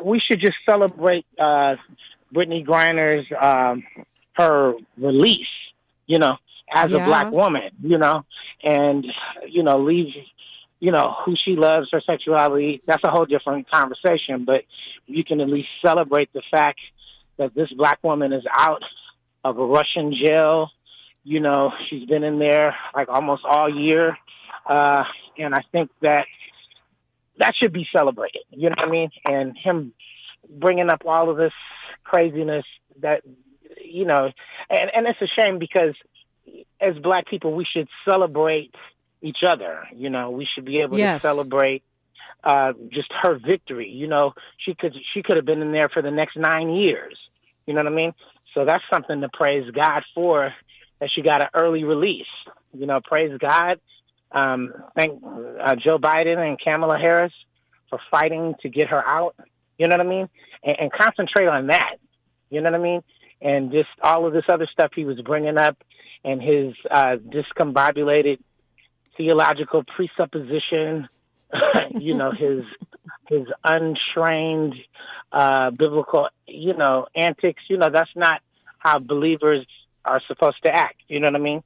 we should just celebrate Brittney Griner's her release, as a black woman, and leave, who she loves, her sexuality. That's a whole different conversation, but you can at least celebrate the fact that this black woman is out of a Russian jail. She's been in there like almost all year. And I think that should be celebrated. You know what I mean? And him bringing up all of this craziness that, and it's a shame because as black people, we should celebrate each other. We should be able to celebrate just her victory. She could have been in there for the next 9 years. You know what I mean? So that's something to praise God for, that she got an early release. Praise God. Thank Joe Biden and Kamala Harris for fighting to get her out. You know what I mean? And concentrate on that. You know what I mean? And just all of this other stuff he was bringing up and his discombobulated theological presupposition, his untrained biblical, antics. That's not how believers are supposed to act. You know what I mean?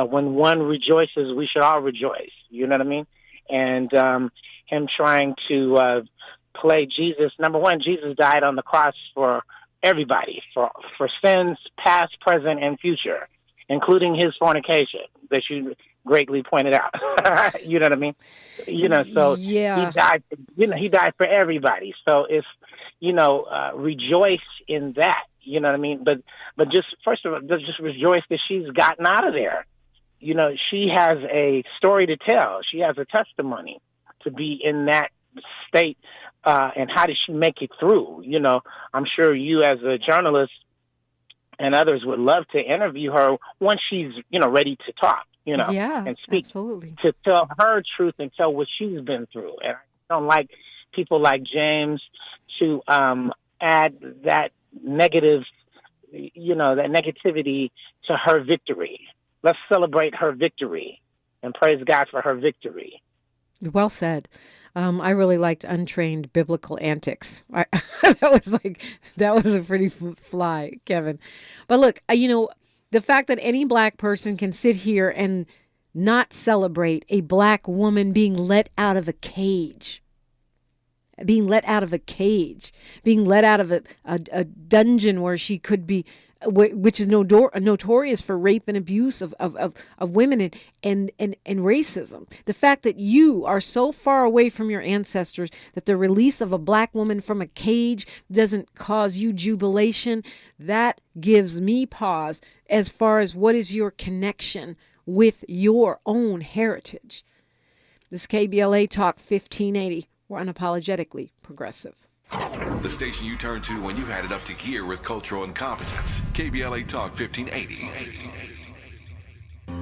When one rejoices, we should all rejoice. You know what I mean? And him trying to play Jesus. Number one, Jesus died on the cross for everybody, for sins past, present, and future, including his fornication that you greatly pointed out. You know what I mean? So he died. He died for everybody. So if rejoice in that. You know what I mean? But just first of all, just rejoice that she's gotten out of there. She has a story to tell. She has a testimony to be in that state. And how did she make it through? I'm sure you as a journalist and others would love to interview her once she's, ready to talk, and speak, absolutely, to tell her truth and tell what she's been through. And I don't like people like James to add that negative, that negativity to her victory. Let's celebrate her victory and praise God for her victory. Well said. I really liked untrained biblical antics. that was a pretty fly, Kevin. But look, the fact that any black person can sit here and not celebrate a black woman being let out of a cage, being let out of a dungeon where she could be, which is notorious for rape and abuse of women and racism. The fact that you are so far away from your ancestors that the release of a black woman from a cage doesn't cause you jubilation, that gives me pause as far as what is your connection with your own heritage. This KBLA Talk 1580. We're unapologetically progressive. The station you turn to when you've had it up to here with cultural incompetence. KBLA Talk 1580.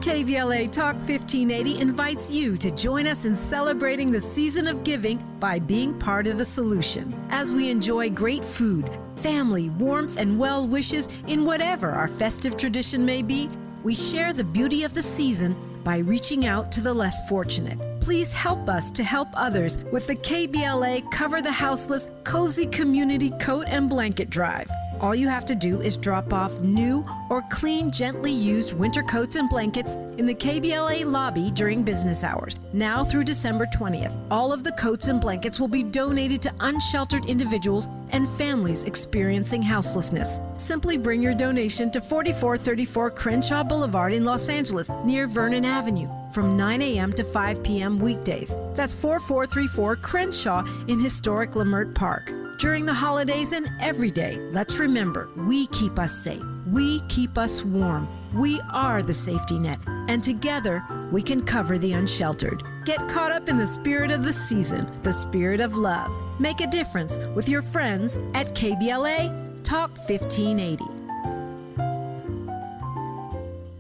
KBLA Talk 1580 invites you to join us in celebrating the season of giving by being part of the solution. As we enjoy great food, family, warmth, and well wishes in whatever our festive tradition may be, we share the beauty of the season by reaching out to the less fortunate. Please help us to help others with the KBLA Cover the Houseless Cozy Community Coat and Blanket Drive. All you have to do is drop off new or clean, gently used winter coats and blankets in the KBLA lobby during business hours, now through December 20th. All of the coats and blankets will be donated to unsheltered individuals and families experiencing houselessness. Simply bring your donation to 4434 Crenshaw Boulevard in Los Angeles, near Vernon Avenue, from 9 a.m. to 5 p.m. weekdays. That's 4434 Crenshaw in historic Leimert Park. During the holidays and every day, let's remember, we keep us safe. We keep us warm. We are the safety net, and together we can cover the unsheltered. Get caught up in the spirit of the season, the spirit of love. Make a difference with your friends at KBLA Talk 1580.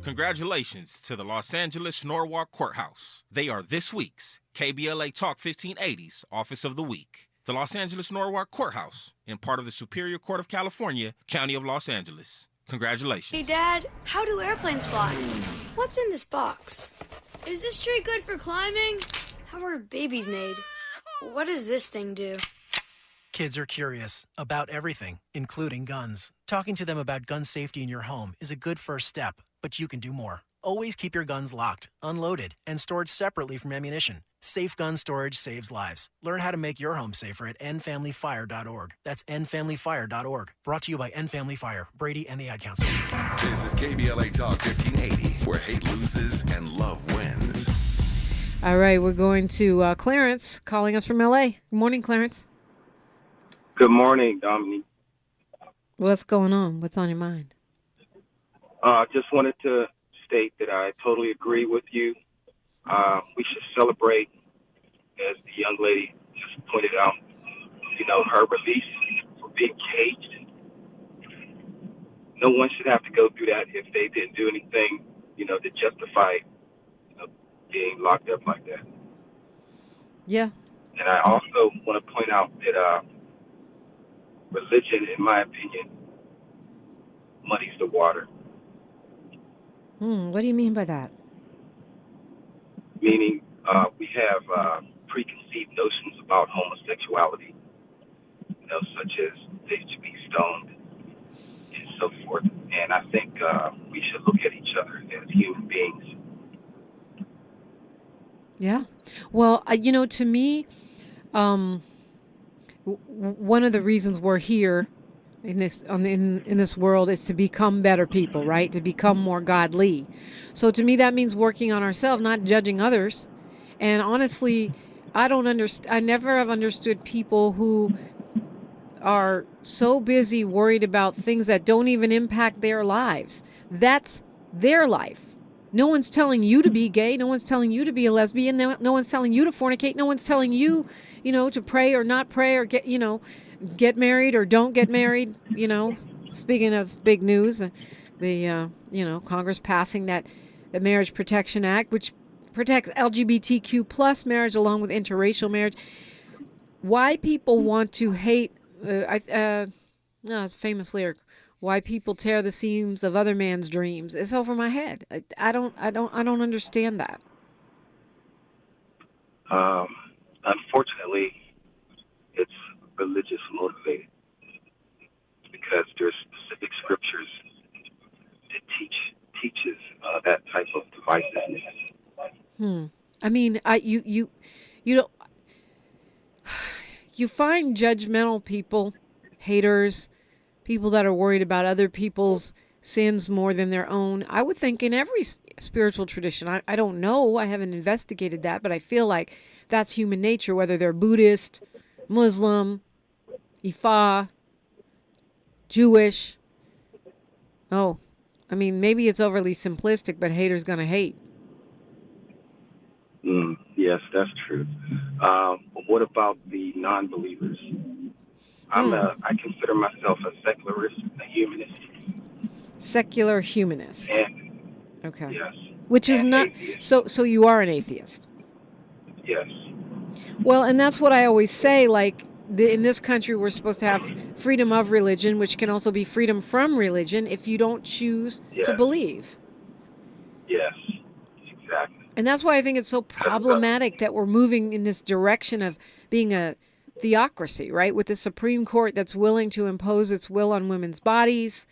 Congratulations to the Los Angeles Norwalk Courthouse. They are this week's KBLA Talk 1580's Office of the Week. The Los Angeles Norwalk Courthouse, in part of the Superior Court of California, County of Los Angeles. Congratulations. Hey, Dad, how do airplanes fly? What's in this box? Is this tree good for climbing? How are babies made? What does this thing do? Kids are curious about everything, including guns. Talking to them about gun safety in your home is a good first step, but you can do more. Always keep your guns locked, unloaded, and stored separately from ammunition. Safe gun storage saves lives. Learn how to make your home safer at endfamilyfire.org. That's endfamilyfire.org. Brought to you by End Family Fire, Brady, and the Ad Council. This is KBLA Talk 1580, where hate loses and love wins. All right, we're going to Clarence calling us from L.A. Good morning, Clarence. Good morning, Dominique. What's going on? What's on your mind? Just wanted to state that I totally agree with you. We should celebrate, as the young lady just pointed out, her release for being caged. No one should have to go through that if they didn't do anything, to justify being locked up like that. Yeah. And I also want to point out that religion, in my opinion, muddies the water. What do you mean by that? Meaning we have preconceived notions about homosexuality, such as they should be stoned and so forth. And I think we should look at each other as human beings. Yeah. Well, to me, one of the reasons we're here in this world is to become better people, right? To become more godly. So to me, that means working on ourselves, not judging others. And honestly, I never have understood people who are so busy worried about things that don't even impact their lives. That's their life. No one's telling you to be gay. No one's telling you to be a lesbian. No one's telling you to fornicate. No one's telling you, to pray or not pray or get married or don't get married. Speaking of big news, the Congress passing the Marriage Protection Act, which protects LGBTQ plus marriage along with interracial marriage. Why people want to hate? It's a famous lyric. Why people tear the seams of other man's dreams? It's over my head. I don't understand that. Unfortunately, it's religious motivated because there's specific scriptures that teaches that type of divisiveness. I mean, you find judgmental people, haters, people that are worried about other people's sins more than their own. I would think in every spiritual tradition. I don't know. I haven't investigated that, but I feel like that's human nature, whether they're Buddhist, Muslim, Ifa, Jewish. Oh, I mean, maybe it's overly simplistic, but haters gonna hate. Yes, that's true. But what about the non-believers? I consider myself a secularist, a humanist. Secular humanist. And okay. Yes. Which is not so you are an atheist. Yes. Well, and that's what I always say, like in this country we're supposed to have freedom of religion, which can also be freedom from religion if you don't choose to believe. Yes. Exactly. And that's why I think it's so problematic that we're moving in this direction of being a theocracy, right? With the Supreme Court that's willing to impose its will on women's bodies,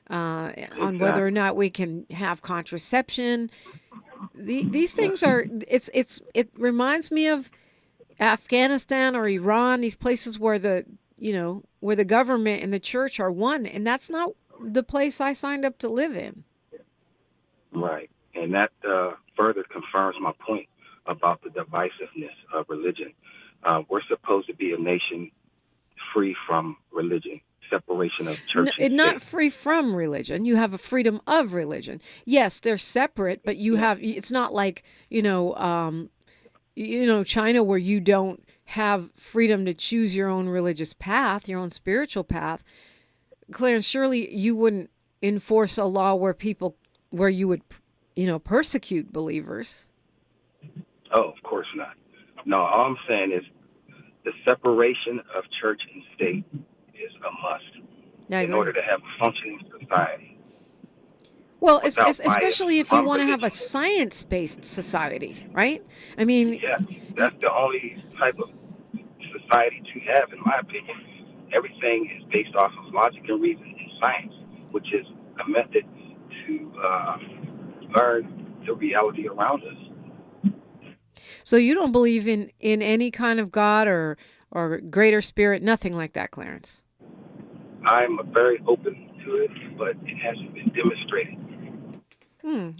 on whether or not we can have contraception. These things are, it reminds me of Afghanistan or Iran, these places where where the government and the church are one, and that's not the place I signed up to live in. Right. And that further confirms my point about the divisiveness of religion. We're supposed to be a nation free from religion. Separation of church and state. Not free from religion. You have a freedom of religion. Yes, they're separate, but you have. It's not like China, where you don't have freedom to choose your own religious path, your own spiritual path. Clarence, surely you wouldn't enforce a law where you would, persecute believers. Oh, of course not. No, all I'm saying is the separation of church and state is a must in order to have a functioning society. Well, especially if you want to have a science-based society, right? I mean... Yeah, that's the only type of society to have, in my opinion. Everything is based off of logic and reason and science, which is a method to learn the reality around us. So you don't believe in any kind of God or greater spirit, nothing like that, Clarence? I'm very open to it, but it hasn't been demonstrated.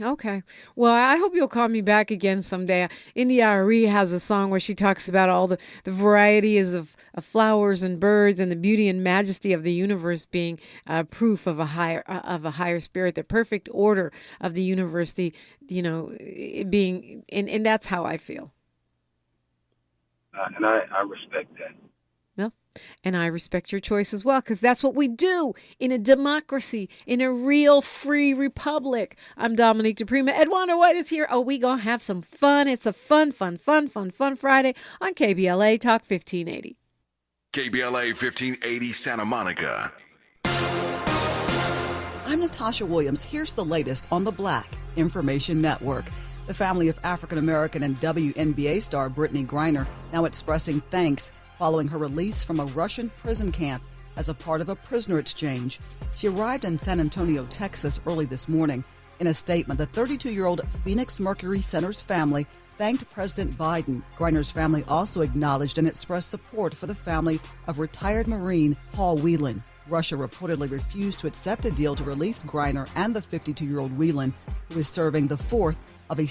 Okay. Well, I hope you'll call me back again someday. India Arie has a song where she talks about all the varieties of flowers and birds and the beauty and majesty of the universe being proof of a higher spirit, the perfect order of the universe, being, and that's how I feel. And I respect that. No, and I respect your choice as well, because that's what we do in a democracy, in a real free republic. I'm Dominique DiPrima. Edwanda White is here. Oh, we gonna have some fun. It's a fun Friday on KBLA Talk 1580. KBLA 1580 Santa Monica. I'm Natasha Williams. Here's the latest on the Black Information Network. The family of African-American and WNBA star Brittney Griner now expressing thanks following her release from a Russian prison camp as a part of a prisoner exchange. She arrived in San Antonio, Texas early this morning. In a statement, the 32-year-old Phoenix Mercury Center's family thanked President Biden. Griner's family also acknowledged and expressed support for the family of retired Marine Paul Whelan. Russia reportedly refused to accept a deal to release Griner and the 52-year-old Whelan, who is serving the fourth of a